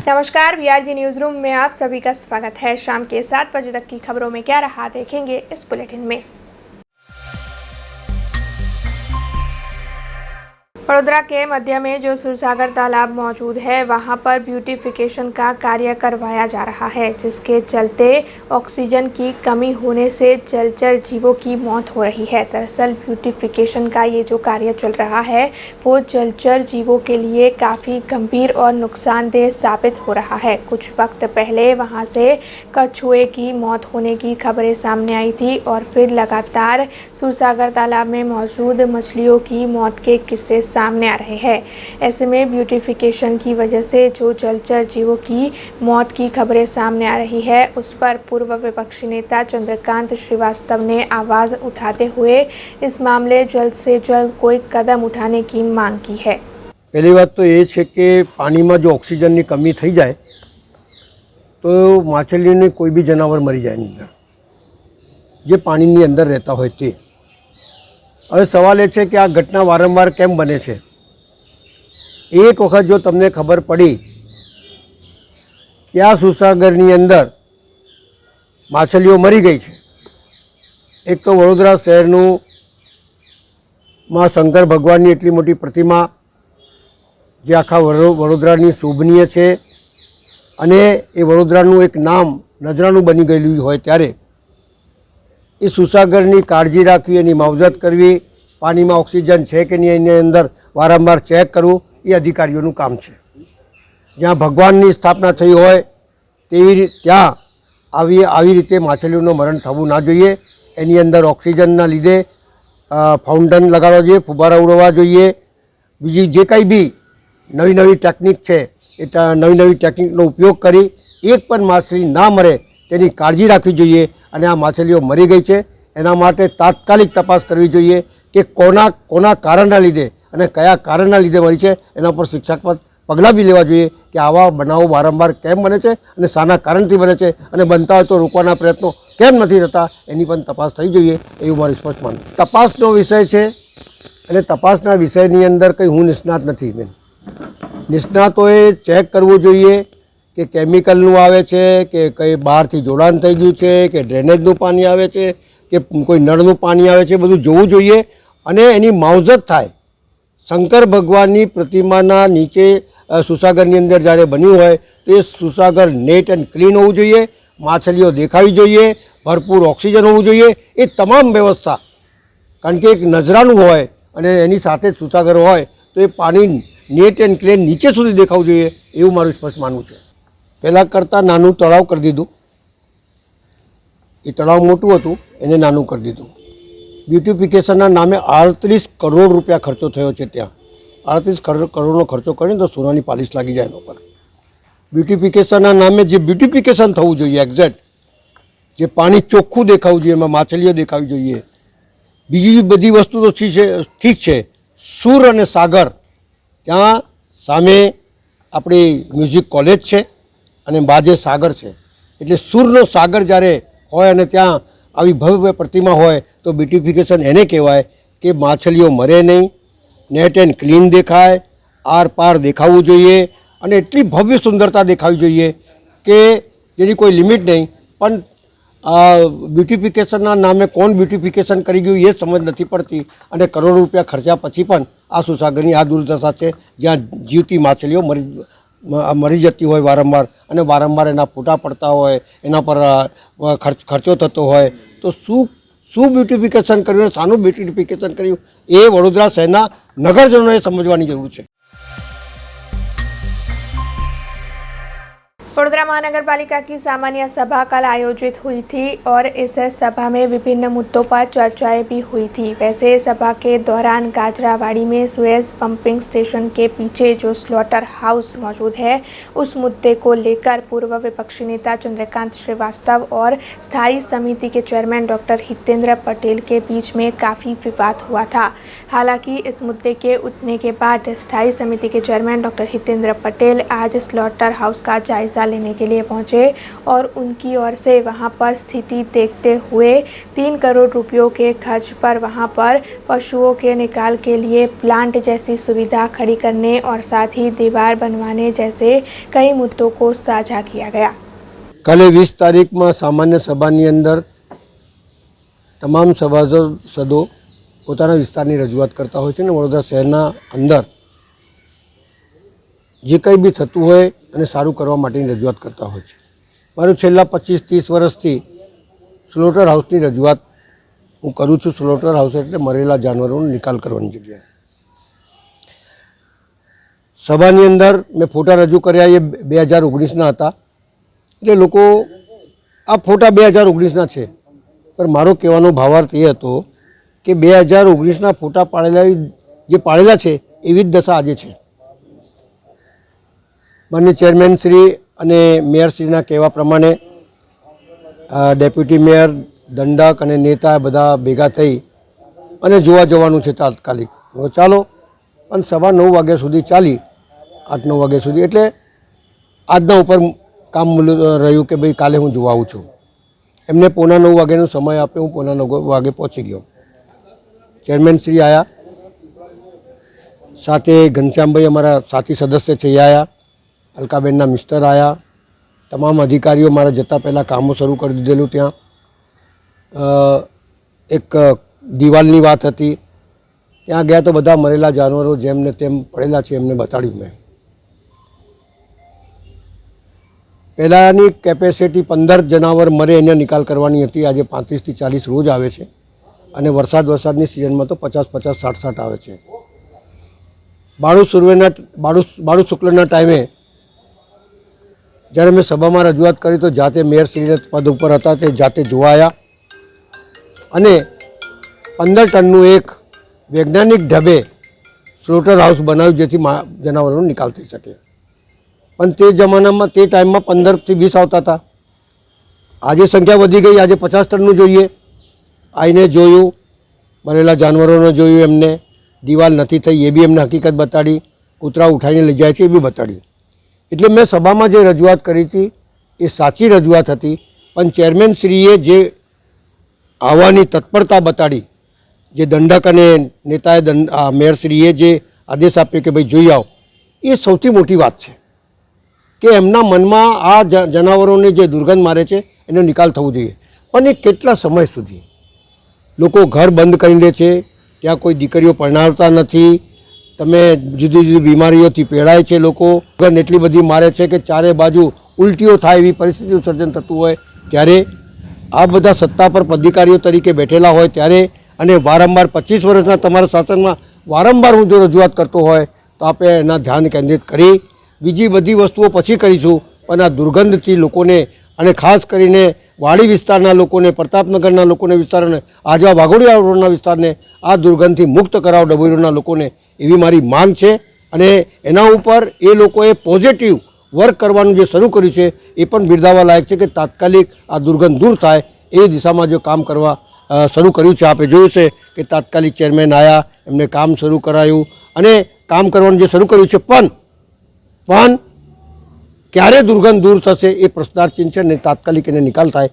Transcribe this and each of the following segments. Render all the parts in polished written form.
नमस्कार, वीआरजी news room में आप सभी का स्वागत है। शाम के 7 बजे तक की खबरों में क्या रहा देखेंगे इस बुलेटिन में। वडोदरा के मध्य में जो सूरसागर तालाब मौजूद है वहां पर ब्यूटिफिकेशन का कार्य करवाया जा रहा है, जिसके चलते ऑक्सीजन की कमी होने से जलचर जीवों की मौत हो रही है। दरअसल ब्यूटिफिकेशन का ये जो कार्य चल रहा है वो जलचर जीवों के लिए काफ़ी गंभीर और नुकसानदेह साबित हो रहा है। कुछ वक्त पहले वहां से कछुए की मौत होने की खबरें सामने आई थी और फिर लगातार सूरसागर तालाब में मौजूद मछलियों की मौत के किस्से सामने आ रहे हैं। ऐसे में ब्यूटिफिकेशन की वजह से जो जलचर जीवों की मौत की खबरें सामने आ रही है, उस पर पूर्व विपक्षी नेता चंद्रकांत श्रीवास्तव ने आवाज़ उठाते हुए इस मामले जल्द से जल्द कोई कदम उठाने की मांग की है। पहली बात तो ये है कि पानी में जो ऑक्सीजन की कमी थी जाए तो माछली ने कोई भी जनावर मरी जाए नहीं अंदर जे पानी ની અંદર રહેતા હોય તે। હવે સવાલ એ છે કે આ ઘટના વારંવાર કેમ બને છે। એક વખત જો તમને ખબર પડી કે આ સુસાગરની અંદર માછલીઓ મરી ગઈ છે, એક તો વડોદરા શહેરનું માં શંકર ભગવાનની એટલી મોટી પ્રતિમા જે આખા વડોદરાની શોભનીય છે અને એ વડોદરાનું એક નામ નજરાનું બની ગયેલું હોય ત્યારે એ સુસાગરની કાળજી રાખવી, એની માવજત કરવી, પાણીમાં ઓક્સિજન છે કે નહીં એની અંદર વારંવાર ચેક કરવું એ અધિકારીઓનું કામ છે। જ્યાં ભગવાનની સ્થાપના થઈ હોય ત્યાં આવી રીતે માછલીઓનું મરણ થવું ના જોઈએ। એની અંદર ઓક્સિજનના લીધે ફાઉન્ટેન લગાડવા જોઈએ, ફુવારા ઉડવા જોઈએ। બીજી જે કંઈ બી નવી ટેકનિક છે એ નવી ટેકનિકનો ઉપયોગ કરી એક પણ માછલી ના મરે તેની કાળજી રાખવી જોઈએ। અને આ માછલીઓ મરી ગઈ છે એના માટે તાત્કાલિક તપાસ કરવી જોઈએ કે કોના કારણના લીધે અને કયા કારણના લીધે મરી છે। એના પર શિક્ષાત્મક પગલાં બી લેવા જોઈએ કે આવા બનાવો વારંવાર કેમ બને છે અને શાના કારણથી બને છે અને બનતા હોય તો રોકવાના પ્રયત્નો કેમ નથી થતા એની પણ તપાસ થઈ જોઈએ એવું મારું સ્પષ્ટ માનવું છે। તપાસનો વિષય છે અને તપાસના વિષયની અંદર કંઈ હું નિષ્ણાત નથી। બેન, નિષ્ણાતોએ ચેક કરવું જોઈએ કે કેમિકલનું આવે છે કે કંઈ બહારથી જોડાણ થઈ ગયું છે કે ડ્રેનેજનું પાણી આવે છે કે કોઈ નળનું પાણી આવે છે, બધું જોવું જોઈએ અને એની માવજત થાય। શંકર ભગવાનની પ્રતિમાના નીચે સુસાગરની અંદર જ્યારે બન્યું હોય તો એ સુસાગર નેટ એન્ડ ક્લીન હોવું જોઈએ, માછલીઓ દેખાવી જોઈએ, ભરપૂર ઓક્સિજન હોવું જોઈએ। એ તમામ વ્યવસ્થા, કારણ કે એક નજરાનું હોય અને એની સાથે સુસાગર હોય તો એ પાણી નેટ એન્ડ ક્લીન નીચે સુધી દેખાવું જોઈએ એવું મારું સ્પષ્ટ માનવું છે। પહેલાં કરતાં નાનું તળાવ કરી દીધું, એ તળાવ મોટું હતું એને નાનું કરી દીધું। બ્યુટિફિકેશનના નામે 38 કરોડ રૂપિયા ખર્ચો થયો છે। ત્યાં 38 કરોડનો ખર્ચો કરીને તો સોનાની પાલિશ લાગી જાય એના પર। બ્યુટિફિકેશનના નામે જે બ્યુટિફિકેશન થવું જોઈએ એક્ઝેક્ટ, જે પાણી ચોખ્ખું દેખાવું જોઈએ, એમાં માછલીઓ દેખાવી જોઈએ। બીજી બધી વસ્તુ તો ઠીક છે, સૂર અને સાગર, ત્યાં સામે આપણી મ્યુઝિક કોલેજ છે અને બાજે સાગર છે, એટલે સૂરનો સાગર જ્યારે હોય અને ત્યાં આવી ભવ્ય પ્રતિમા હોય તો બ્યુટિફિકેશન એને કહેવાય કે માછલીઓ મરે નહીં, નેટ એન્ડ ક્લીન દેખાય, આર પાર દેખાવું જોઈએ અને એટલી ભવ્ય સુંદરતા દેખાવી જોઈએ કે જેની કોઈ લિમિટ નહીં। પણ બ્યુટિફિકેશનના નામે કોણ બ્યુટિફિકેશન કરી ગયું એ સમજ નથી પડતી અને કરોડો રૂપિયા ખર્ચ્યા પછી પણ આ સુસાગરની આ દુર્દશા છે, જ્યાં જીવતી માછલીઓ મરી જતી હોય વારંવાર અને વારંવાર એના ફોટા પડતા હોય, એના પર ખર્ચો થતો હોય તો શું બ્યુટિફિકેશન કર્યું, શાનું બ્યુટિફિકેશન કર્યું એ વડોદરા શહેરના નગરજનોએ समझવાની જરૂર છે। वडोदरा महानगर पालिका की सामान्य सभा कल आयोजित हुई थी और इस सभा में विभिन्न मुद्दों पर चर्चाएं भी हुई थी। वैसे सभा के दौरान गाजरावाड़ी में सुएज पंपिंग स्टेशन के पीछे जो स्लॉटर हाउस मौजूद है उस मुद्दे को लेकर पूर्व विपक्षी नेता चंद्रकांत श्रीवास्तव और स्थायी समिति के चेयरमैन डॉक्टर हितेंद्र पटेल के बीच में काफ़ी विवाद हुआ था। हालांकि इस मुद्दे के उठने के बाद स्थायी समिति के चेयरमैन डॉक्टर हितेंद्र पटेल आज स्लॉटर हाउस का जायजा लेने के लिए पहुंचे और उनकी ओर से वहां पर स्थिति देखते हुए 3 करोड़ रुपयों के खर्च पर वहां पर पशुओं के निकाल के लिए प्लांट जैसी सुविधा खड़ी करने और साथ ही दीवार बनवाने जैसे कई मुद्दों को साझा किया गया। काले 20 तारीख में सामान्य सभानी अंदर तमाम सभासदों પોતાના વિસ્તારની રજૂઆત કરતા હોય છે અને વડોદરા શહેરના અંદર જે કંઈ બી થતું હોય અને સારું કરવા માટેની રજૂઆત કરતા હોય છે। મારું છેલ્લા 25-30 વર્ષથી સ્લોટર હાઉસની રજૂઆત હું કરું છું। સ્લોટર હાઉસ એટલે મરેલા જાનવરોનો નિકાલ કરવાની જગ્યા। સભાની અંદર મેં ફોટા રજૂ કર્યા એ 2019ના હતા, એટલે લોકો આ ફોટા 2019ના છે, પણ મારો કહેવાનો ભાવાર્થ એ હતો કે 2019ના ફોટા પાડેલા છે એવી જ દશા આજે છે। માનનીય ચેરમેન શ્રી અને મેયર શ્રીના કહેવા પ્રમાણે ડેપ્યુટી મેયર, દંડક અને નેતા બધા ભેગા થઈ અને જોવા જવાનું છે તાત્કાલિક। ચાલો, પણ સવા 9 વાગ્યા સુધી ચાલી, 8-9 વાગ્યા સુધી, એટલે આજના ઉપર કામ રહ્યું કે ભાઈ કાલે હું જોવા આવું છું। એમને 9:45 વાગ્યાનો સમય આપ્યો, હું 9:45 વાગે પહોંચી ગયો। ચેરમેન શ્રી આયા, સાથે ઘનશ્યામભાઈ અમારા સાથી સદસ્ય છે એ આયા, અલકાબેનના મિસ્ટર આયા, તમામ અધિકારીઓ મારા જતાં પહેલાં કામો શરૂ કરી દીધેલું। ત્યાં એક દિવાલની વાત હતી, ત્યાં ગયા તો બધા મરેલા જાનવરો જેમને તેમ પડેલા છે એમને બતાડ્યું મેં। પહેલાંની કેપેસિટી 15 જનાવર મરે એને નિકાલ કરવાની હતી, આજે 35 થી 40 રોજ આવે છે અને વરસાદની સિઝનમાં તો 50-50, 60-60 આવે છે। બાળુ શુક્લના ટાઈમે જ્યારે મેં સભામાં રજૂઆત કરી તો જાતે મેયરશ્રીને પદ ઉપર હતા તે જાતે જોવા આવ્યા અને 15 ટનનું એક વૈજ્ઞાનિક ઢબે સ્લોટર હાઉસ બનાવ્યું જેથી જનાવરોનો નિકાલ થઈ શકે। પણ તે જમાનામાં તે ટાઈમમાં 15 થી 20 આવતા હતા, આજે સંખ્યા વધી ગઈ, આજે 50 ટનનું જોઈએ। આઈને જોયું, મરેલા જાનવરોને જોયું, એમને દિવાલ નથી થઈ એ બી એમને હકીકત બતાડી, કૂતરા ઉઠાઈને લઈ જાય છે એ બી બતાડ્યું। એટલે મેં સભામાં જે રજૂઆત કરી હતી એ સાચી રજૂઆત હતી, પણ ચેરમેનશ્રીએ જે આવવાની તત્પરતા બતાડી, જે દંડક અને નેતાએ મેયરશ્રીએ જે આદેશ આપ્યો કે ભાઈ જોઈ આવો, એ સૌથી મોટી વાત છે કે એમના મનમાં આ જનાવરોને જે દુર્ગંધ મારે છે એનો નિકાલ થવો જોઈએ। પણ એ કેટલા સમય સુધી લોકો ઘર બંધ કરી દે છે, ત્યાં કોઈ દીકરીઓ પરણાવતા નથી, તમે જુદી જુદી બીમારીઓથી પીડાય છે, લોકો દુર્ગંધ એટલી બધી મારે છે કે ચારે બાજુ ઉલટીઓ થાય એવી પરિસ્થિતિનું સર્જન થતું હોય ત્યારે આ બધા સત્તા પર અધિકારીઓ તરીકે બેઠેલા હોય ત્યારે અને વારંવાર 25 વર્ષના તમારા શાસનમાં વારંવાર હું જો રજૂઆત કરતો હોય તો આપણે એના ધ્યાન કેન્દ્રિત કરી બીજી બધી વસ્તુઓ પછી કરીશું, પણ આ દુર્ગંધથી લોકોને અને ખાસ કરીને વાડી વિસ્તારના લોકોને, પ્રતાપનગરના લોકોને વિસ્તારોને, આજવા વાઘોડિયા રોડના વિસ્તારને આ દુર્ગંધથી મુક્ત કરાવો ડભોઈ રોડના લોકોને, એવી મારી માંગ છે। અને એના ઉપર એ લોકોએ પોઝિટિવ વર્ક કરવાનું જે શરૂ કર્યું છે એ પણ બિરદાવવા લાયક છે કે તાત્કાલિક આ દુર્ગંધ દૂર થાય એ દિશામાં જો કામ કરવા શરૂ કર્યું છે। આપણે જોયું છે કે તાત્કાલિક ચેરમેન આવ્યા, એમને કામ શરૂ કરાયું અને કામ કરવાનું જે શરૂ કર્યું છે, પણ ક્યારે દુર્ગંધ दूर થશે એ પ્રશ્નાર્થ ચિહ્ન છે ને તાત્કાલિક એને નિકાલ થાય।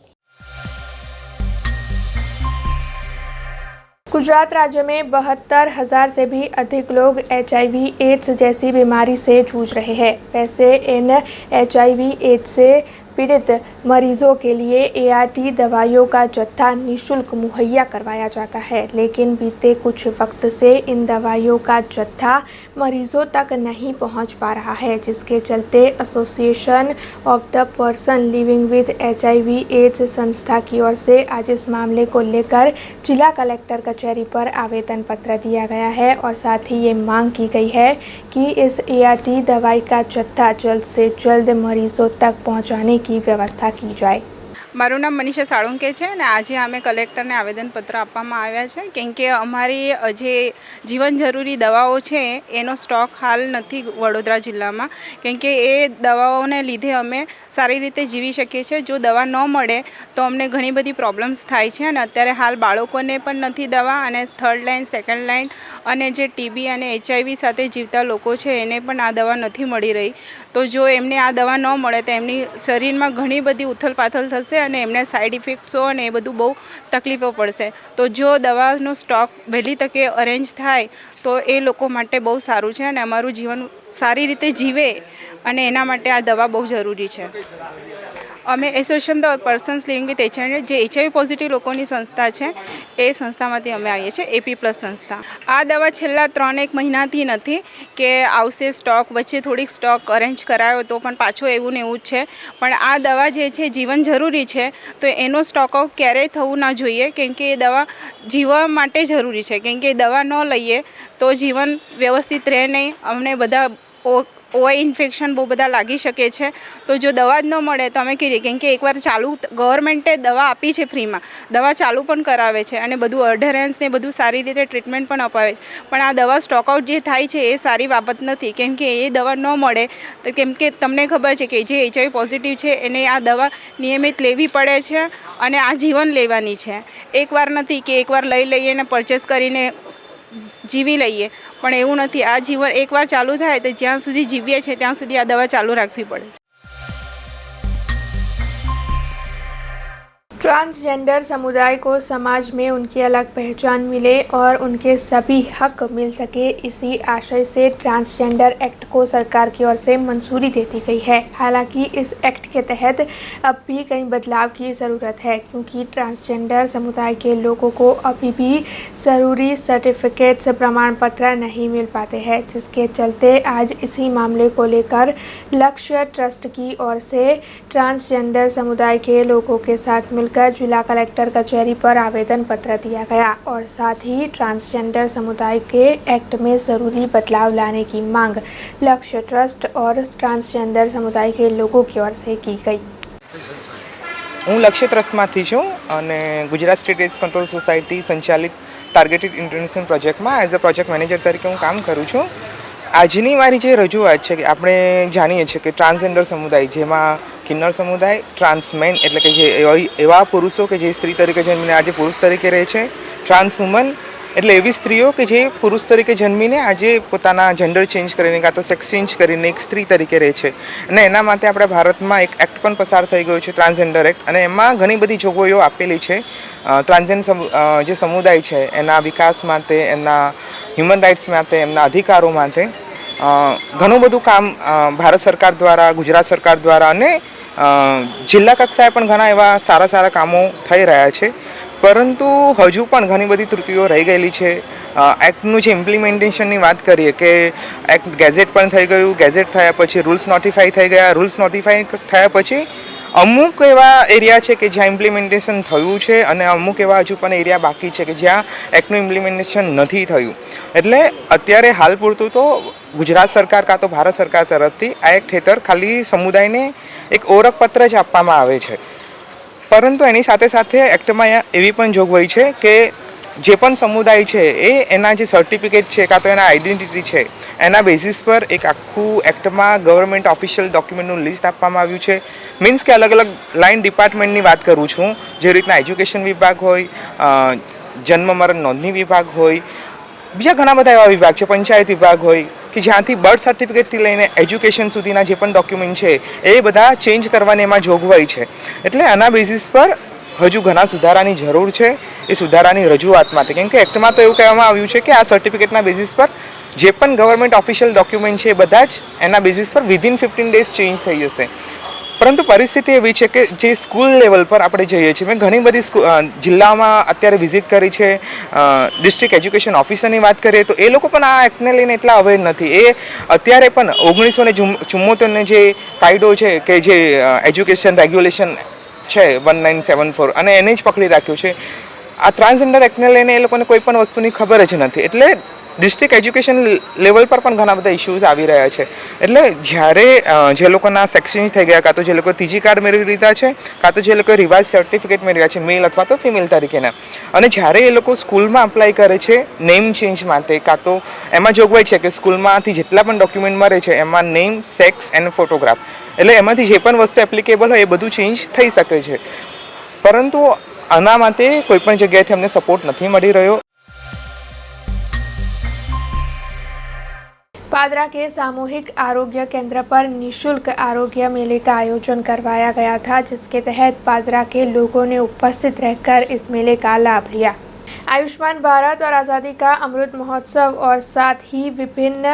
गुजरात राज्य में 72,000 से भी अधिक लोग HIV एड्स जैसी बीमारी से जूझ रहे हैं। वैसे इन HIV एड्स से पीड़ित मरीजों के लिए ART दवाइयों का जत्था निःशुल्क मुहैया करवाया जाता है, लेकिन बीते कुछ वक्त से इन दवाइयों का जत्था मरीजों तक नहीं पहुंच पा रहा है, जिसके चलते association of the person living with HIV AIDS संस्था की ओर से आज इस मामले को लेकर जिला कलेक्टर कचहरी पर आवेदन पत्र दिया गया है और साथ ही ये मांग की गई है कि इस ART दवाई का जत्था जल्द से जल्द मरीजों तक पहुंचाने की व्यवस्था की जाए। મારું નામ મનીષા સાળુંકે છે અને આજે અમે કલેક્ટરને આવેદનપત્ર આપવામાં આવ્યા છે કેમ કે અમારી જે જીવન જરૂરી દવાઓ છે એનો સ્ટોક હાલ નથી વડોદરા જિલ્લામાં કેમ કે એ દવાઓને લીધે અમે સારી રીતે જીવી શકીએ છીએ. જો દવા ન મળે તો અમને ઘણી બધી પ્રોબ્લેમ્સ થાય છે અને અત્યારે હાલ બાળકોને પણ નથી દવા અને થર્ડ લાઇન સેકન્ડ લાઇન અને જે ટીબી અને HIV સાથે જીવતા લોકો છે એને પણ આ દવા નથી મળી રહી. તો જો એમને આ દવા ન મળે તો એમની શરીરમાં ઘણી બધી ઉથલપાથલ થશે અને એમને સાઈડ ઇફેક્ટ્સો અને એ બધું બહુ તકલીફો પડશે. તો જો દવાનો સ્ટોક વહેલી તકે અરેન્જ થાય તો એ લોકો માટે બહુ સારું છે અને અમારું જીવન સારી રીતે જીવે અને એના માટે આ દવા બહુ જરૂરી છે. અમે association the persons living with HIV જે HIV પોઝિટિવ લોકોની સંસ્થા છે એ સંસ્થામાંથી અમે આવીએ છીએ, AP+ સંસ્થા. આ દવા છેલ્લા 3-1 મહિનાથી નથી કે આવશે સ્ટોક, વચ્ચે થોડીક સ્ટોક અરેન્જ કરાયો તો પણ પાછો એવું ને એવું જ છે. પણ આ દવા જે છે જીવન જરૂરી છે તો એનો સ્ટોક આઉટ ક્યારેય થવું ના જોઈએ કેમ કે એ દવા જીવવા માટે જરૂરી છે કેમ કે દવા ન લઈએ તો જીવન વ્યવસ્થિત રહે નહીં. અમને બધા ઓઆઈ ઇન્ફેક્શન બહુ બધા લાગી શકે છે. તો જો દવા જ ન મળે તો અમે કહીએ કેમ કે એકવાર ચાલુ ગવર્મેન્ટે દવા આપી છે ફ્રીમાં, દવા ચાલુ પણ કરાવે છે અને બધું અડહેરન્સ ને બધું સારી રીતે ટ્રીટમેન્ટ પણ અપાવે છે. પણ આ દવા સ્ટોકઆઉટ જે થાય છે એ સારી બાબત નથી કેમ કે એ દવા ન મળે તો કેમ કે તમને ખબર છે કે જે HIV પોઝિટિવ છે એને આ દવા નિયમિત લેવી પડે છે અને આ જીવન લેવાની છે. એકવાર નથી કે એકવાર લઈ લઈએ ને પરચેસ કરીને જીવી લઈએ, પણ એવું નથી. આ જીવન એકવાર ચાલુ થાય તો જ્યાં સુધી જીવીએ છીએ ત્યાં સુધી આ દવા ચાલુ રાખવી પડે છે. ट्रांसजेंडर समुदाय को समाज में उनकी अलग पहचान मिले और उनके सभी हक मिल सके, इसी आशय से ट्रांसजेंडर एक्ट को सरकार की ओर से मंजूरी दे दी गई है. हालांकि इस एक्ट के तहत अब भी कई बदलाव की ज़रूरत है क्योंकि ट्रांसजेंडर समुदाय के लोगों को अभी भी ज़रूरी सर्टिफिकेट्स प्रमाण पत्र नहीं मिल पाते हैं, जिसके चलते आज इसी मामले को लेकर लक्ष्य ट्रस्ट की ओर से ट्रांसजेंडर समुदाय के लोगों के साथ मिलकर जिला कलेक्टर कचहरी पर आवेदन पत्र दिया गया और साथ ही ट्रांसजेंडर समुदाय के एक्ट में ज़रूरी बदलाव लाने की मांग लक्ष्य ट्रस्ट और ट्रांसजेंडर समुदाय के लोगों की ओर से की गई. હું લક્ષ્ય ટ્રસ્ટમાંથી છું અને Gujarat state AIDS control society સંચાલિત ટાર્ગેટેડ ઇન્ટરવેન્શન પ્રોજેક્ટમાં એઝ અ પ્રોજેક્ટ મેનેજર તરીકે હું કામ કરું છું. આજની મારી જે રજૂઆત છે કે આપણે જાણીએ છીએ કે ટ્રાન્સજેન્ડર સમુદાય જેમાં કિન્નર સમુદાય, ટ્રાન્સમેન એટલે કે જે એવા પુરુષો કે જે સ્ત્રી તરીકે જન્મીને આજે પુરુષ તરીકે રહે છે, ટ્રાન્સ વુમન એટલે એવી સ્ત્રીઓ કે જે પુરુષ તરીકે જન્મીને આજે પોતાના જેન્ડર ચેન્જ કરીને કાં તો સેક્સ ચેન્જ કરીને એક સ્ત્રી તરીકે રહે છે. અને એના માટે આપણા ભારતમાં એક એક્ટ પણ પસાર થઈ ગયો છે, ટ્રાન્સજેન્ડર એક્ટ, અને એમાં ઘણી બધી જોગવાઈઓ આપેલી છે ટ્રાન્સજેન્ડર જે સમુદાય છે એના વિકાસ માટે, એમના હ્યુમન રાઇટ્સ માટે, એમના અધિકારો માટે ઘણું બધું કામ ભારત સરકાર દ્વારા, ગુજરાત સરકાર દ્વારા અને જિલ્લા કક્ષાએ પણ ઘણા એવા સારા સારા કામો થઈ રહ્યા છે. પરંતુ હજુ પણ ઘણી બધી ત્રુટિઓ રહી ગયેલી છે. એક્ટનું જે ઇમ્પ્લિમેન્ટેશનની વાત કરીએ કે એક્ટ ગેઝેટ પણ થઈ ગયું, ગેઝેટ થયા પછી રૂલ્સ નોટિફાઈ થઈ ગયા, રૂલ્સ નોટિફાઈ થયા પછી અમુક એવા એરિયા છે કે જ્યાં ઇમ્પ્લિમેન્ટેશન થયું છે અને અમુક એવા હજુ પણ એરિયા બાકી છે કે જ્યાં એક્ટનું ઇમ્પ્લિમેન્ટેશન નથી થયું. એટલે અત્યારે હાલ પૂરતું તો ગુજરાત સરકાર કાં તો ભારત સરકાર તરફથી આ એક્ટ હેઠળ ખાલી સમુદાયને એક ઓળખપત્ર જ આપવામાં આવે છે. પરંતુ એની સાથે સાથે એક્ટમાં એવી પણ જોગવાઈ છે કે જે પણ સમુદાય છે એ એના જે સર્ટિફિકેટ છે કાં તો એના આઈડેન્ટિટી છે એના બેઝિસ પર એક આખું એક્ટમાં ગવર્મેન્ટ ઓફિશિયલ ડોક્યુમેન્ટનું લિસ્ટ આપવામાં આવ્યું છે. મીન્સ કે અલગ અલગ લાઇન ડિપાર્ટમેન્ટની વાત કરું છું, જે રીતના એજ્યુકેશન વિભાગ હોય, જન્મ મરણ નોંધણી વિભાગ હોય, બીજા ઘણા બધા એવા વિભાગ છે, પંચાયત વિભાગ હોય કે જ્યાંથી બર્થ સર્ટિફિકેટથી લઈને એજ્યુકેશન સુધીના જે પણ ડોક્યુમેન્ટ છે એ બધા ચેન્જ કરવાની એમાં જોગવાઈ છે. એટલે આના બેઝિસ પર હજુ ઘણા સુધારાની જરૂર છે. એ સુધારાની રજૂઆત માટે, કેમ કે એક્ટમાં તો એવું કહેવામાં આવ્યું છે કે આ સર્ટિફિકેટના બેઝિસ પર જે પણ ગવર્મેન્ટ ઓફિશિયલ ડોક્યુમેન્ટ છે એ બધા જ એના બેઝિસ પર વિધિન 15 ડેઝ ચેન્જ થઈ જશે. પરંતુ પરિસ્થિતિ એવી છે કે જે સ્કૂલ લેવલ પર આપણે જઈએ છીએ, મેં ઘણી બધી જિલ્લામાં અત્યારે વિઝિટ કરી છે, ડિસ્ટ્રિક્ટ એજ્યુકેશન ઓફિસરની વાત કરીએ તો એ લોકો પણ આ એક્ટને લઈને એટલા અવેર નથી. એ અત્યારે પણ 1974 જે કાયદો છે કે જે એજ્યુકેશન રેગ્યુલેશન છે 1974 અને એને જ પકડી રાખ્યું છે. આ ટ્રાન્સજેન્ડર એક્ટને લઈને એ લોકોને કોઈ પણ વસ્તુની ખબર જ નથી. એટલે ડિસ્ટ્રિક્ટ એજ્યુકેશન લેવલ પર પણ ઘણા બધા ઇશ્યુઝ આવી રહ્યા છે. એટલે જ્યારે જે લોકોના સેક્શન થઈ ગયા, કાં તો જે લોકો ત્રીજી કાર્ડ મેળવી લીધા છે, કાં તો જે લોકો રિવાઇઝ સર્ટિફિકેટ મેળવ્યા છે મેલ અથવા તો ફિમેલ તરીકેના, અને જ્યારે એ લોકો સ્કૂલમાં અપ્લાય કરે છે નેમ ચેન્જ માટે, કાં તો એમાં જોગવાઈ છે કે સ્કૂલમાંથી જેટલા પણ ડોક્યુમેન્ટ મળે છે એમાં નેમ, સેક્સ એન્ડ ફોટોગ્રાફ, એટલે એમાંથી જે પણ વસ્તુ એપ્લિકેબલ હોય એ બધું ચેન્જ થઈ શકે છે. પરંતુ આના માટે કોઈપણ જગ્યાએથી અમને સપોર્ટ નથી મળી રહ્યો. पादरा के सामूहिक आरोग्य केंद्र पर निशुल्क आरोग्य मेले का आयोजन करवाया गया था, जिसके तहत पादरा के लोगों ने उपस्थित रहकर इस मेले का लाभ लिया. आयुष्मान भारत और आज़ादी का अमृत महोत्सव और साथ ही विभिन्न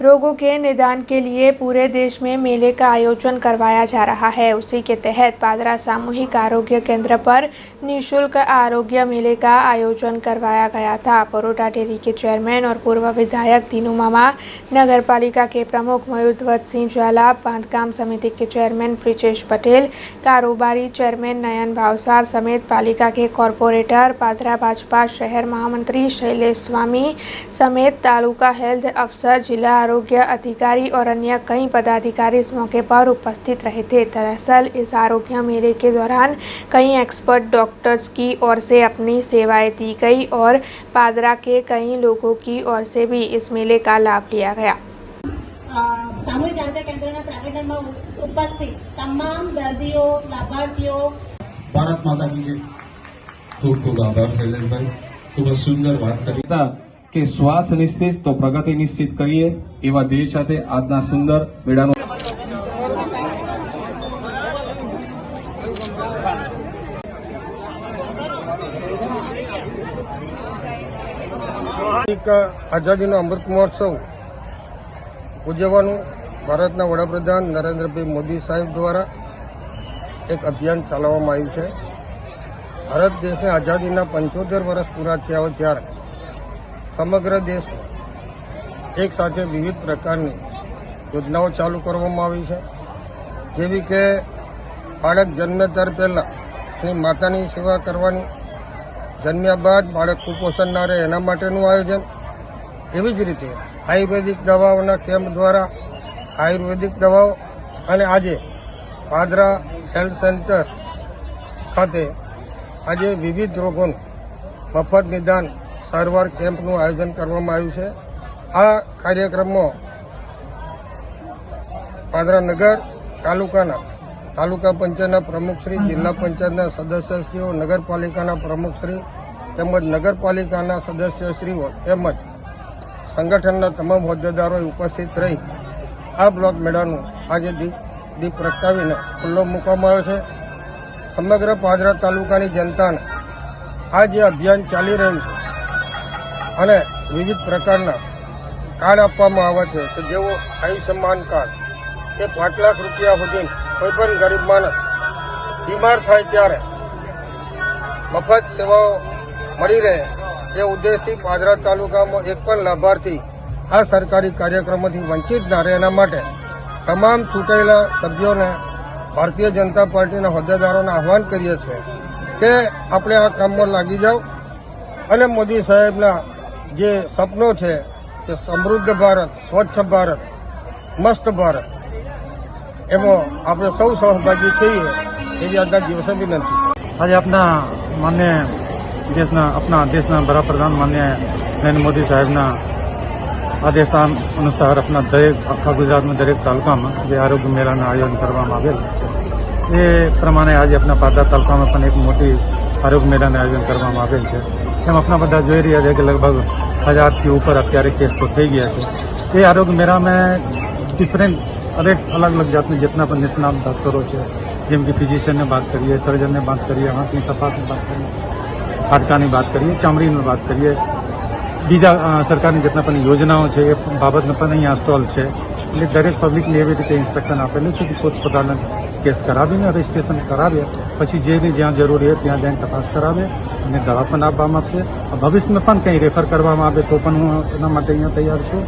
रोगों के निदान के लिए पूरे देश में मेले का आयोजन करवाया जा रहा है. उसी के तहत पादरा सामूहिक आरोग्य केंद्र पर निशुल्क आरोग्य मेले का आयोजन करवाया गया था. बरोडा डेयरी के चेयरमैन और पूर्व विधायक दीनू मामा, नगर पालिका के प्रमुख मयूरध्वज सिंह ज्वाला, बांधकाम समिति के चेयरमैन ब्रिजेश पटेल, कारोबारी चेयरमैन नयन भावसार समेत पालिका के कॉरपोरेटर, पादरा भाजपा शहर महामंत्री शैलेश स्वामी समेत तालुका हेल्थ अफसर, जिला आरोग्य अधिकारी और अन्य कई पदाधिकारी इस मौके पर उपस्थित रहे थे. दरअसल इस आरोग्य मेले के दौरान कई एक्सपर्ट डॉक्टर्स की ओर से अपनी सेवाएं दी गई और पादरा के कई लोगों की ओर से भी इस मेले का लाभ लिया गया. सामूहिक आरोग्य केंद्રના પ્રાંગણમાં ઉપસ્થિત તમામ દર્દીઓ, લાભાર્થીઓ, ભારત માતા કી જય. ખૂબ ખૂબ આભાર શૈલેષભાઈ, ખૂબ જ સુંદર વાત કરી કે શ્વાસ નિશ્ચિત તો પ્રગતિ નિશ્ચિત કરીએ એવા ધ્યેય સાથે આજના સુંદર મેળાનો આઝાદીનો અમૃત મહોત્સવ ઉજવવાનું ભારતના વડાપ્રધાન નરેન્દ્રભાઈ મોદી સાહેબ દ્વારા એક અભિયાન ચલાવવામાં આવ્યું છે. ભારત દેશને આઝાદીના 75 વર્ષ પૂરા થયા હોય ત્યારે સમગ્ર દેશમાં એક સાથે વિવિધ પ્રકારની યોજનાઓ ચાલુ કરવામાં આવી છે, જેવી કે બાળક જન્મે ત્યાર પહેલાં એની માતાની સેવા કરવાની, જન્મ્યા બાદ બાળક કુપોષણ ના રહે એના માટેનું આયોજન, એવી જ રીતે આયુર્વેદિક દવાઓના કેમ્પ દ્વારા આયુર્વેદિક દવાઓ, અને આજે પાદરા હેલ્થ સેન્ટર ખાતે આજે વિવિધ રોગોનું મફત નિદાન સારવાર કેમ્પનું આયોજન કરવામાં આવ્યું છે. આ કાર્યક્રમમાં પાદરા નગર તાલુકા પંચાયતના પ્રમુખશ્રી, જિલ્લા પંચાયતના સદસ્યશ્રીઓ, નગરપાલિકાના પ્રમુખશ્રી તેમજ નગરપાલિકાના સદસ્યશ્રીઓ તેમજ સંગઠનના તમામ હોદ્દેદારોએ ઉપસ્થિત રહી આ બ્લોક મેળાનું આજે દીપ પ્રગટાવીને ખુલ્લો મૂકવામાં આવ્યો છે. સમગ્ર પાદરા તાલુકાની જનતાને આ જે અભિયાન ચાલી રહ્યું છે અને વિવિધ પ્રકારના કાર્ડ આપવામાં આવે છે કે જેવો આયુષ્યમાન કાર્ડ એ 5 લાખ રૂપિયા સુધી કોઈ પણ ગરીબ માણસ બીમાર થાય ત્યારે મફત સેવાઓ મળી રહે એ ઉદ્દેશથી પાદરા તાલુકામાં એક પણ લાભાર્થી આ સરકારી કાર્યક્રમોથી વંચિત ના રહે એના માટે તમામ ચૂંટાયેલા સભ્યોને ભારતીય જનતા પાર્ટીના હોદ્દેદારોને આહવાન કરીએ છીએ કે આપણે આ કામમાં લાગી જાઓ અને મોદી સાહેબના જે સપનો છે કે સમૃદ્ધ ભારત, સ્વચ્છ ભારત, મસ્ત ભારત, એમાં આપણે સૌ સહભાગી થઈએ એવી આજના દિવસે વિનંતી. આજે આપના માન્ય દેશના વડાપ્રધાન માન્ય નરેન્દ્ર મોદી સાહેબના આદેશ અનુસાર આપણા આખા ગુજરાતમાં દરેક તાલુકામાં જે આરોગ્ય મેળાનું આયોજન કરવામાં આવેલ છે એ પ્રમાણે આજે આપણા પાદરા તાલુકામાં પણ એક મોટી આરોગ્ય મેળાનું આયોજન કરવામાં આવેલ છે. એમ આપણા બધા જોઈ રહ્યા છે કે લગભગ 1000થી ઉપર અત્યારે કેસ તો થઈ ગયા છે. એ આરોગ્ય મેળામાં ડિફરન્ટ અલગ અલગ જાતની જેટલા પણ નિષ્ણાત ડૉક્ટરો છે, જેમ કે ફિઝિશિયનને વાત કરીએ, સર્જનને વાત કરીએ, આંખની તપાસની વાત કરીએ, હાડકાની વાત કરીએ, ચામડીની વાત કરીએ, બીજા સરકારની જેટલા પણ યોજનાઓ છે એ બાબતનો પણ અહીંયા સ્ટોલ છે. એટલે દરેક પબ્લિકને એવી રીતે ઇન્સ્ટ્રક્શન આપેલું છે કે પોતપોતાના કેસ કરાવીને રજિસ્ટ્રેશન કરાવીએ, પછી જેની જ્યાં જરૂરી હોય ત્યાં જઈને તપાસ કરાવે અને દવા પણ આપવામાં આવશે. ભવિષ્યમાં પણ કંઈ રેફર કરવામાં આવે તો પણ હું એના માટે અહીંયા તૈયાર છું.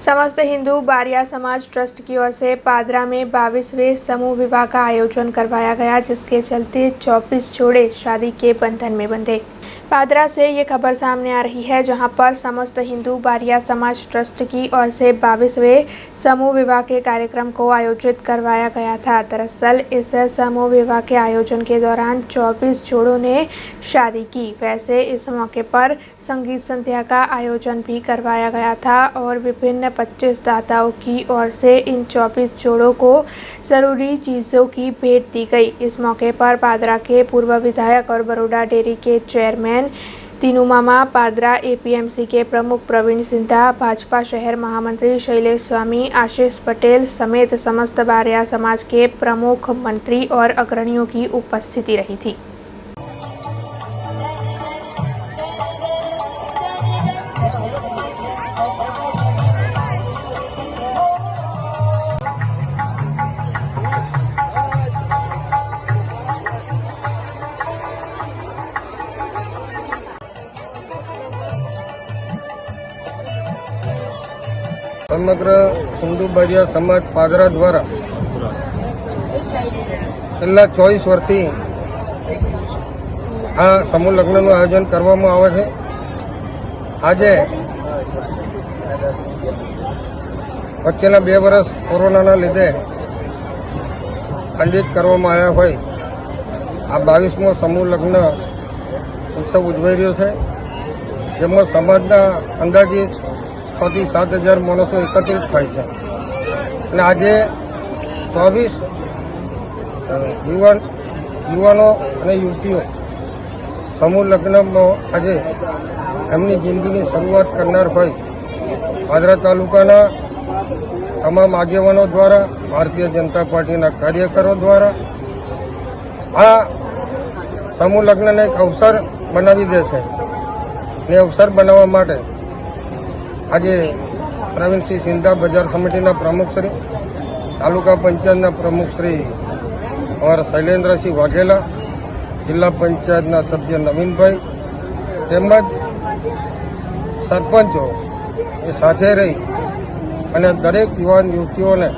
समस्त हिंदू बारिया समाज ट्रस्ट की ओर से पादरा में 22वें समूह विवाह का आयोजन करवाया गया, जिसके चलते 24 जोड़े शादी के बंधन में बंधे. पादरा से ये खबर सामने आ रही है, जहां पर समस्त हिंदू बारिया समाज ट्रस्ट की ओर से 22वें समूह विवाह के कार्यक्रम को आयोजित करवाया गया था। दरअसल इस समूह विवाह के आयोजन के दौरान 24 जोड़ों ने शादी की। वैसे इस मौके पर संगीत संध्या का आयोजन भी करवाया गया था और विभिन्न 25 दाताओं की ओर से इन 24 जोड़ों को जरूरी चीज़ों की भेंट दी गई। इस मौके पर पादरा के पूर्व विधायक और बड़ौदा डेयरी के चेयरमैन तीनू मामा, पादरा एपीएमसी के प्रमुख प्रवीण सिंधा, भाजपा शहर महामंत्री शैलेश स्वामी, आशीष पटेल समेत समस्त बारिया समाज के प्रमुख मंत्री और अग्रणियों की उपस्थिति रही थी। સમગ્ર હિન્દુ બારિયા સમાજ પાદરા દ્વારા છેલ્લા 24 વર્ષથી આ સમૂહ લગ્નનું આયોજન કરવામાં આવે છે। આજે વચ્ચેના 2 વર્ષ કોરોનાના લીધે ખંડિત કરવામાં આવ્યા હોય આ 22મો સમૂહ લગ્ન ઉત્સવ ઉજવાઈ રહ્યો છે, જેમાં સમાજના અંદાજિત 6 થી 7 હજાર માણસો એકત્રિત થાય છે અને આજે 24 યુવાનો અને યુવતીઓ સમૂહ લગ્નમાં આજે એમની જિંદગીની શરૂઆત કરનાર હોય પાદરા તાલુકાના તમામ આગેવાનો દ્વારા, ભારતીય જનતા પાર્ટીના કાર્યકરો દ્વારા આ સમૂહ લગ્નને એક અવસર બનાવી દે છે ને અવસર બનાવવા માટે આજે પ્રવીણસિંહ સિંધા બજાર સમિતિના પ્રમુખ શ્રી, તાલુકા પંચાયતના પ્રમુખ શ્રી અમારા શૈલેન્દ્રસિંહ વાઘેલા, જિલ્લા પંચાયતના સભ્ય નવીનભાઈ તેમજ સરપંચો એ સાથે રહી અને દરેક યુવાન યુવતીઓને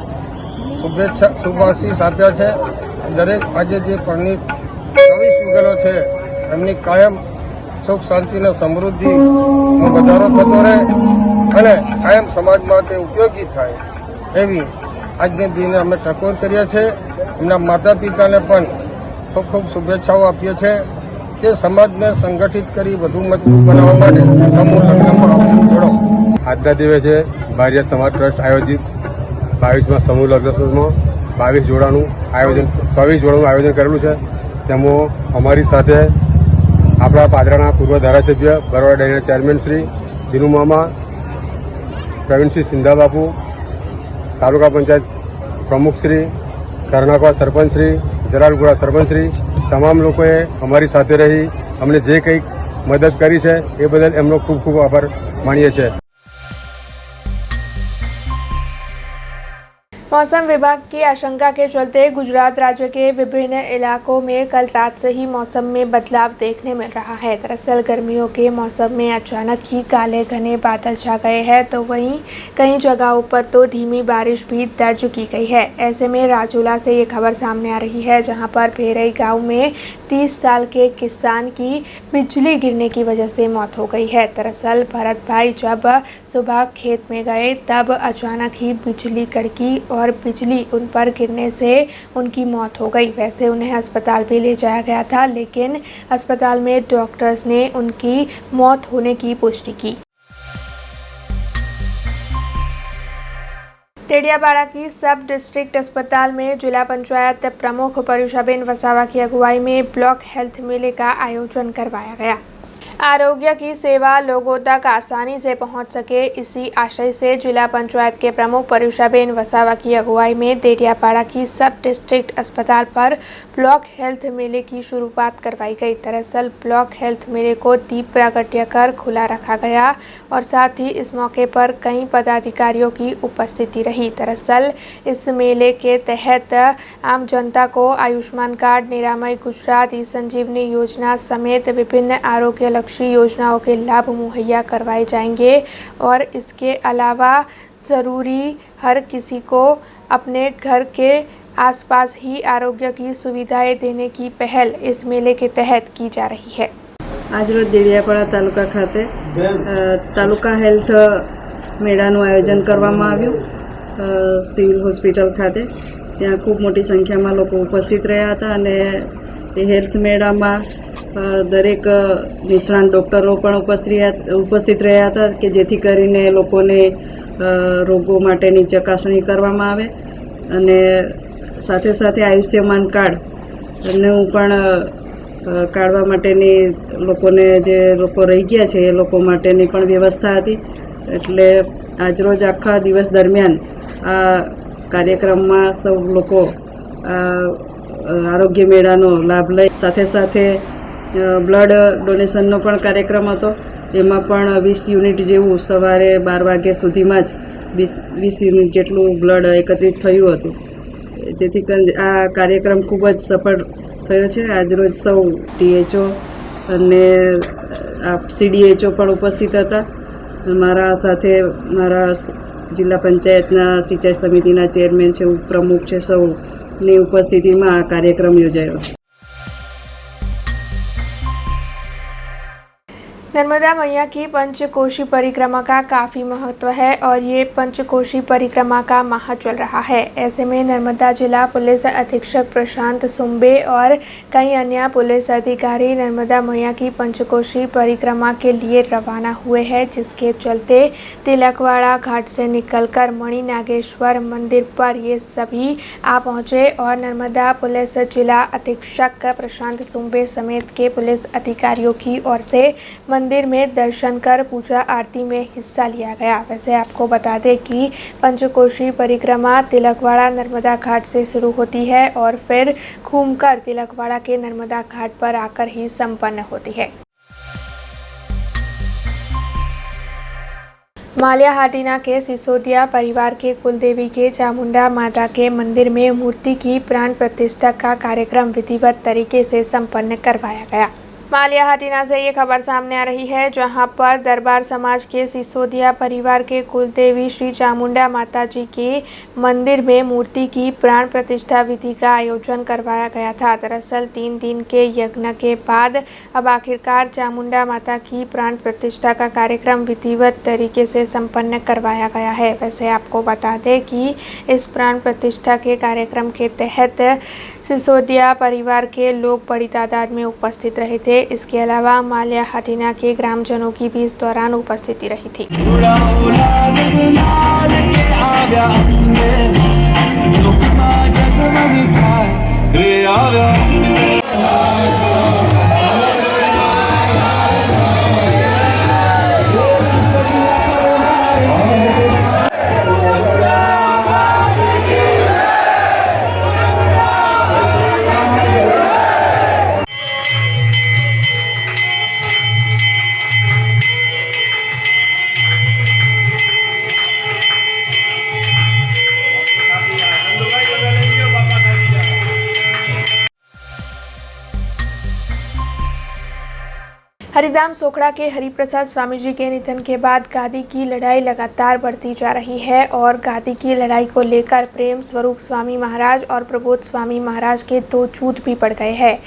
શુભ આશીષ આપ્યા છે। દરેક આજે જે પરણિત 24 યુગલો છે એમની કાયમ સુખ શાંતિ અને સમૃદ્ધિનો વધારો થતો રહે અને કાયમ સમાજમાં તે ઉપયોગી થાય એવી આજને દિને અમે ટકોર કરીએ છીએ। એમના માતા પિતાને પણ ખૂબ ખૂબ શુભેચ્છાઓ આપીએ છીએ કે સમાજને સંગઠિત કરી વધુ મજબૂત બનાવવા માટે સમૂહ લગ્નમાં આપ જોડો। આજના દિવસે બારિયા સમાજ ટ્રસ્ટ આયોજિત 22મા સમૂહ લગ્નમાં 22 જોડાનું આયોજન 24 જોડાનું આયોજન કરેલું છે। તેમાં અમારી સાથે આપણા પાદરાના પૂર્વ ધારાસભ્ય, બરોડા ડેરીના ચેરમેન શ્રી દિનુ મામા, પ્રવીણસિંહ સિંધા બાપુ, તાલુકા પંચાયત પ્રમુખશ્રી, કરનાકવા સરપંચશ્રી, જરાલગુડા સરપંચશ્રી તમામ લોકોએ અમારી સાથે રહી અમને જે કંઈક મદદ કરી છે એ બદલ એમનો ખૂબ ખૂબ આભાર માનીએ છીએ। मौसम विभाग की आशंका के चलते गुजरात राज्य के विभिन्न इलाकों में कल रात से ही मौसम में बदलाव देखने मिल रहा है। दरअसल गर्मियों के मौसम में अचानक ही काले घने बादल छा गए हैं, तो वहीं कई जगहों पर तो धीमी बारिश भी दर्ज की गई है। ऐसे में राजूला से ये खबर सामने आ रही है, जहां पर भेरई गांव में 30 साल के किसान की बिजली गिरने की वजह से मौत हो गई है। दरअसल भरत भाई जब सुबह खेत में गए तब अचानक ही बिजली कड़की और बिजली उन पर गिरने से उनकी मौत हो गई। वैसे उन्हें अस्पताल भी ले जाया गया था, लेकिन अस्पताल में डॉक्टर्स ने उनकी मौत होने की पुष्टि की। टेडियापाड़ा की सब डिस्ट्रिक्ट अस्पताल में जिला पंचायत प्रमुख परुषाबेन वसावा की अगुवाई में ब्लॉक हेल्थ मेले का आयोजन करवाया गया। आरोग्य की सेवा लोगों तक आसानी से पहुंच सके, इसी आशय से जिला पंचायत के प्रमुख परुषाबेन वसावा की अगुवाई में टेडियापाड़ा की सब डिस्ट्रिक्ट अस्पताल पर ब्लॉक हेल्थ मेले की शुरुआत करवाई गई। दरअसल ब्लॉक हेल्थ मेले को दीप प्रागट्य कर खुला रखा गया और साथ ही इस मौके पर कई पदाधिकारियों की उपस्थिति रही। दरअसल इस मेले के तहत आम जनता को आयुष्मान कार्ड, निरामय गुजरात, ई संजीवनी योजना समेत विभिन्न आरोग्य लक्षी योजनाओं के लाभ मुहैया करवाए जाएंगे और इसके अलावा ज़रूरी हर किसी को अपने घर के आसपास ही आरोग्य की सुविधाएं देने की पहल इस मेले के तहत की जा रही है। આજરોજ દેડિયાપાડા તાલુકા ખાતે તાલુકા હેલ્થ મેળાનું આયોજન કરવામાં આવ્યું સિવિલ હોસ્પિટલ ખાતે. ત્યાં ખૂબ મોટી સંખ્યામાં લોકો ઉપસ્થિત રહ્યા હતા અને એ હેલ્થ મેળામાં દરેક નિષ્ણાત ડૉક્ટરો પણ ઉપસ્થિત રહ્યા હતા કે જેથી કરીને લોકોને રોગો માટેની ચકાસણી કરવામાં આવે અને સાથે સાથે આયુષ્યમાન કાર્ડનું પણ કાઢવા માટેની લોકોને જે લોકો રહી ગયા છે એ લોકો માટેની પણ વ્યવસ્થા હતી. એટલે આજરોજ આખા દિવસ દરમિયાન આ કાર્યક્રમમાં સૌ લોકો આરોગ્ય મેળાનો લાભ લઈ સાથે સાથે બ્લડ ડોનેશનનો પણ કાર્યક્રમ હતો. એમાં પણ 20 યુનિટ જેવું સવારે 12 વાગ્યા સુધીમાં જ 20 યુનિટ જેટલું બ્લડ એકત્રિત થયું હતું. જેથી કરીને આ કાર્યક્રમ ખૂબ જ સફળ થયો છે. આજરોજ સૌ THO અને CDHO પણ ઉપસ્થિત હતા. મારા સાથે મારા જિલ્લા પંચાયતના સિંચાઈ સમિતિના ચેરમેન છે, ઉપપ્રમુખ છે, સૌની ઉપસ્થિતિમાં આ કાર્યક્રમ યોજાયો. नर्मदा मैया की पंचकोशी परिक्रमा का काफ़ी महत्व है और ये पंचकोशी परिक्रमा का माह चल रहा है. ऐसे में नर्मदा जिला पुलिस अधीक्षक प्रशांत सुंबे और कई अन्य पुलिस अधिकारी नर्मदा मैया की पंचकोशी परिक्रमा के लिए रवाना हुए हैं, जिसके चलते तिलकवाड़ा घाट से निकलकर मणि नागेश्वर मंदिर पर ये सभी आ पहुँचे और नर्मदा पुलिस जिला अधीक्षक प्रशांत सुंबे समेत के पुलिस अधिकारियों की ओर से मंदिर में दर्शन कर पूजा आरती में हिस्सा लिया गया. वैसे आपको बता दें कि पंचकोशी परिक्रमा तिलकवाड़ा नर्मदा घाट से शुरू होती है और फिर घूमकर तिलकवाड़ा के नर्मदा घाट पर आकर ही संपन्न होती है. माल्या हाटीना के सिसोदिया परिवार के कुलदेवी के चामुंडा माता के मंदिर में मूर्ति की प्राण प्रतिष्ठा का कार्यक्रम विधिवत तरीके से संपन्न करवाया गया. माल्या हाटीना से ये खबर सामने आ रही है, जहां पर दरबार समाज के सिसोदिया परिवार के कुलदेवी श्री चामुंडा माता जी के मंदिर में मूर्ति की प्राण प्रतिष्ठा विधि का आयोजन करवाया गया था. दरअसल 3 दिन के यज्ञ के बाद अब आखिरकार चामुंडा माता की प्राण प्रतिष्ठा का कार्यक्रम विधिवत तरीके से संपन्न करवाया गया है. वैसे आपको बता दें कि इस प्राण प्रतिष्ठा के कार्यक्रम के तहत सिसोदिया परिवार के लोग बड़ी तादाद में उपस्थित रहे थे. इसके अलावा माल्या हाटीना के ग्रामजनों की भी इस दौरान उपस्थिति रही थी. हरिधाम सोखड़ा के हरिप्रसाद स्वामी जी के निधन के बाद गादी की लड़ाई लगातार बढ़ती जा रही है और गादी की लड़ाई को लेकर प्रेम स्वरूप स्वामी महाराज और प्रबोध स्वामी महाराज के 2 जूथ भी बढ़ गए हैं.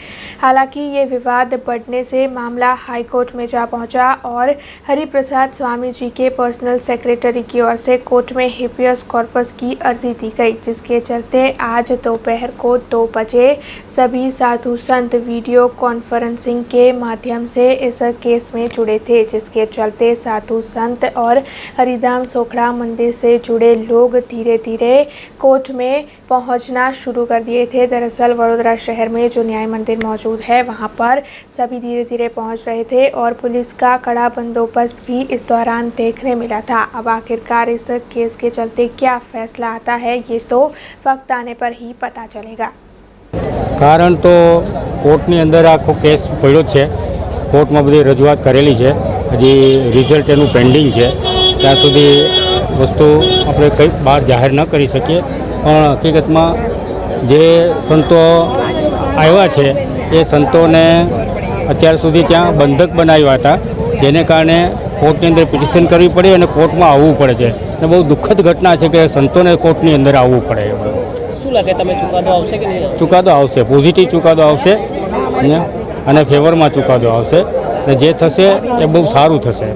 हालांकि ये विवाद बढ़ने से मामला हाईकोर्ट में जा पहुंचा और हरिप्रसाद स्वामी जी के पर्सनल सेक्रेटरी की ओर से कोर्ट में हेबियस कॉर्पस की अर्जी दी गई, जिसके चलते आज दोपहर को 2 बजे सभी साधु संत वीडियो कॉन्फ्रेंसिंग के माध्यम से इस केस में जुड़े थे, जिसके चलते साधु संत और हरिधाम सोखड़ा मंदिर से जुड़े लोग धीरे धीरे कोर्ट में पहुंचना शुरू कर दिए थे. दरअसल वडोदरा शहर में जो न्याय मंदिर मौजूद है वहां पर सभी धीरे धीरे पहुंच रहे थे और पुलिस का कड़ा बंदोबस्त भी इस दौरान देखने मिला था. अब आखिरकार इस केस के चलते क्या फैसला आता है ये तो वक्त आने पर ही पता चलेगा. कारण तो कोर्टनी अंदर आखो केस पड्यो छे. कोर्ट में बधी रजूआत करेली है, हजी रिजल्ट एनु पेन्डिंग है. ત્યાં સુધી वस्तु આપણે કંઈ બહાર જાહેર ન કરી શકીએ, પણ હકીકતમાં જે સંતો આવ્યા છે એ સંતોને અત્યાર સુધી ત્યાં બંધક બનાવ્યા હતા, જેને કારણે કોર્ટની અંદર પિટિશન કરવી પડે અને કોર્ટમાં આવવું પડે છે. અને બહુ દુઃખદ ઘટના છે કે સંતોને કોર્ટની અંદર આવવું પડે. શું લાગે તમે ચુકાદો આવશે કે નહીં? ચુકાદો આવશે, પોઝિટિવ ચુકાદો આવશે અને ફેવરમાં ચુકાદો આવશે. અને જે થશે એ બહુ સારું થશે.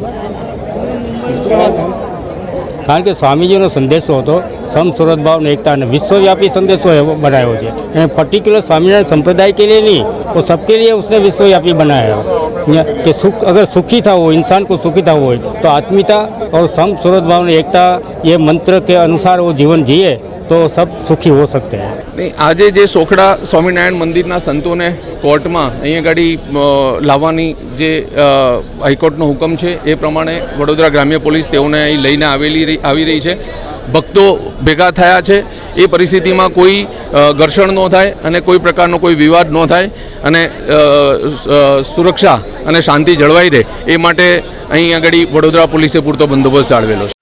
કારણ કે સ્વામીજીનો સંદેશો હતો સમ સુરત भाव ने एकता, विश्वव्यापी संदेशो बनाया है. पर्टिकुलर स्वामीनारायण संप्रदाय के लिए नहीं, वो सबके लिए उसने विश्वव्यापी बनाया है कि सुख अगर सुखी था वो इंसान को सुखी था वो तो आत्मीयता और सम सुरत भाव ने एकता ये मंत्र के अनुसार वो जीवन जिए तो सब सुखी हो सकते हैं. આજે જે સોખડા સ્વામિનારાયણ મંદિરના સંતોને કોર્ટમાં અહીંયા ગાડી લાવવાની જે હાઈકોર્ટનો હુકમ છે એ પ્રમાણે વડોદરા ગ્રામ્ય પોલીસ તેઓને અહીં લઈને આવી રહી છે. ભક્તો ભેગા થયા છે. એ પરિસ્થિતિમાં કોઈ ઘર્ષણ ન થાય અને કોઈ પ્રકારનો કોઈ વિવાદ ન થાય અને સુરક્ષા અને શાંતિ જળવાઈ રહે એ માટે અહીં આગળ વડોદરા પોલીસે પૂરતો બંદોબસ્ત જાળવેલો છે.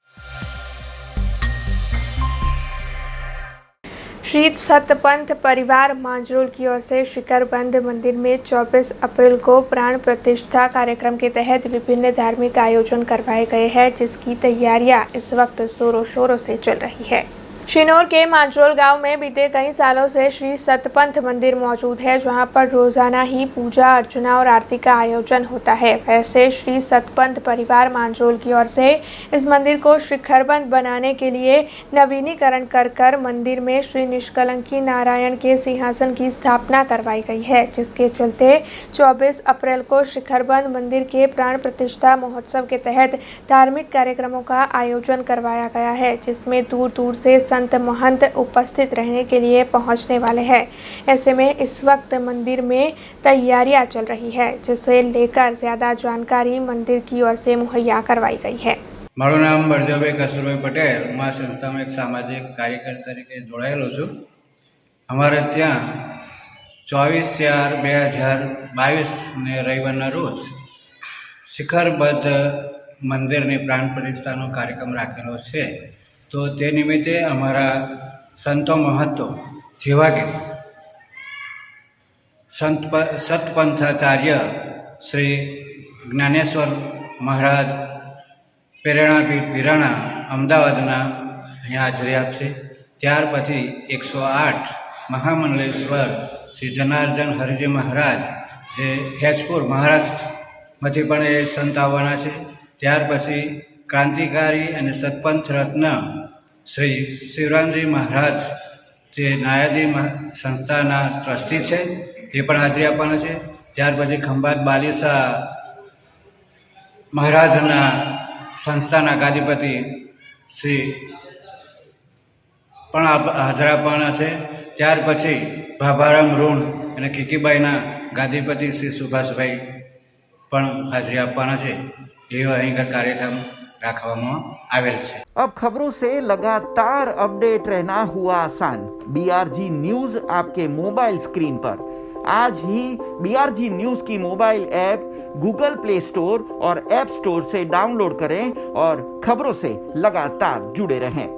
श्री सतपंथ परिवार मांजरोल की ओर से शिखरबंद मंदिर में 24 अप्रैल को प्राण प्रतिष्ठा कार्यक्रम के तहत विभिन्न धार्मिक आयोजन करवाए गए हैं, जिसकी तैयारियां इस वक्त जोरों शोरों से चल रही है. शिनोर के मांजरोल गांव में बीते कई सालों से श्री सतपंथ मंदिर मौजूद है, जहां पर रोजाना ही पूजा अर्चना और आरती का आयोजन होता है. वैसे श्री सतपंथ परिवार मांजरोल की ओर से इस मंदिर को शिखरबंद बनाने के लिए नवीनीकरण कर मंदिर में श्री निष्कलंकी नारायण के सिंहासन की स्थापना करवाई गई है, जिसके चलते 24 अप्रैल को शिखरबंद मंदिर के प्राण प्रतिष्ठा महोत्सव के तहत धार्मिक कार्यक्रमों का आयोजन करवाया गया है, जिसमें दूर दूर से संत महंत उपस्थित रहने के लिए पहुंचने वाले हैं. ऐसे में इस वक्त मंदिर में तैयारियां चल रही है, जिसे लेकर ज्यादा जानकारी मंदिर की ओर से मुहैया करवाई गई है. મારું નામ બળદેવભાઈ કસુરભાઈ પટેલ. હું આ સંસ્થામાં એક સામાજિક કાર્યકર તરીકે જોડાયેલો છું. અમારે ત્યાં 24/4/2022 રવિવારના રોજ શિખરબદ્ધ મંદિરની પ્રાણ પ્રતિષ્ઠાનો કાર્યક્રમ રાખેલો છે. તો તે નિમિત્તે અમારા સંતો મહંતો જેવા કે સતપંથાચાર્ય શ્રી જ્ઞાનેશ્વર મહારાજ પ્રેરણાપીઠ વિરાણા અમદાવાદના અહીંયા હાજરી આપશે. ત્યાર પછી 108 મહામંડલેશ્વર શ્રી જનાર્દન હરિજી મહારાજ જે હેજપુર મહારાષ્ટ્રમાંથી પણ એ સંત આવવાના છે. ત્યાર પછી ક્રાંતિકારી અને સતપંથ રત્ન શ્રી શિવરામજી મહારાજ જે નાયાજી સંસ્થાના ટ્રસ્ટી છે તે પણ હાજરી આપવાના છે. ત્યાર પછી ખંભાત બાલીસા મહારાજના સંસ્થાના ગાદીપતિ શ્રી પણ હાજર આપવાના છે. ત્યાર પછી ભાભારામ ઋણ અને કીકીબાઈના ગાદીપતિ શ્રી સુભાષભાઈ પણ હાજરી આપવાના છે. એવો અહીં કાર્યક્રમ રાખવામાં આવેલ છે. अब खबरों से लगातार अपडेट रहना हुआ आसान. BRG न्यूज आपके मोबाइल स्क्रीन पर. आज ही BRG न्यूज की mobile app Google play store और ऐप स्टोर से डाउनलोड करें और खबरों से लगातार जुड़े रहें.